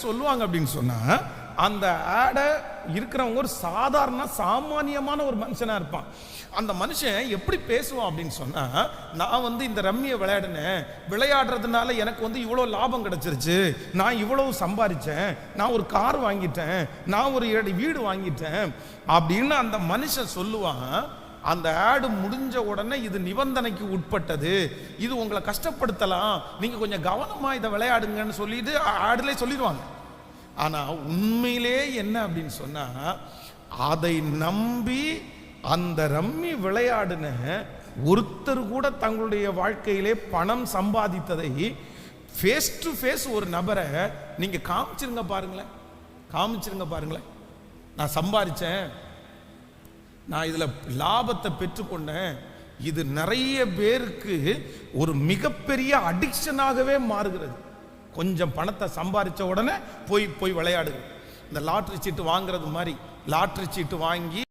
சொல்லுவாங்க அப்படின்னு சொன்னா, அந்த ஆடை இருக்கிறவங்க ஒரு சாதாரண சாமானியமான ஒரு மனுஷனா இருப்பான். அந்த மனுஷன் எப்படி பேசுவான் அப்படின்னு சொன்னா, நான் இந்த ரம்மியை விளையாடினேன், விளையாடுறதுனால எனக்கு இவ்வளோ லாபம் கிடைச்சிருச்சு, நான் இவ்வளவு சம்பாதிச்சேன், நான் ஒரு கார் வாங்கிட்டேன், நான் ஒரு வீடு வாங்கிட்டேன் அப்படின்னு அந்த மனுஷன் சொல்லுவான். அந்த ஆடு முடிஞ்ச உடனே இது நிபந்தனைக்கு உட்பட்டது, இது உங்களை கஷ்டப்படுத்தலாம், நீங்க கொஞ்சம் கவனமா இதை விளையாடுங்கன்னு சொல்லிட்டு ஆடுலே சொல்லிடுவாங்க. ஆனா உண்மையிலே என்ன அப்படின்னு சொன்னா, அதை நம்பி அந்த ரம்மி விளையாடுன ஒருத்தர் கூட தங்களுடைய வாழ்க்கையிலே பணம் சம்பாதித்ததை ஃபேஸ் டு ஃபேஸ் ஒரு நபரை நீங்க காமிச்சிருங்க பாருங்களேன். நான் சம்பாதிச்சேன், நான் இதுல லாபத்தை பெற்றுக்கொண்டேன், இது நிறைய பேருக்கு ஒரு மிகப்பெரிய அடிக்ஷனாகவே மாறுகிறது. கொஞ்சம் பணத்தை சம்பாதிச்ச உடனே போய் விளையாடுது. இந்த லாட்டரி சீட்டு வாங்குறது மாதிரி லாட்டரி சீட்டு வாங்கி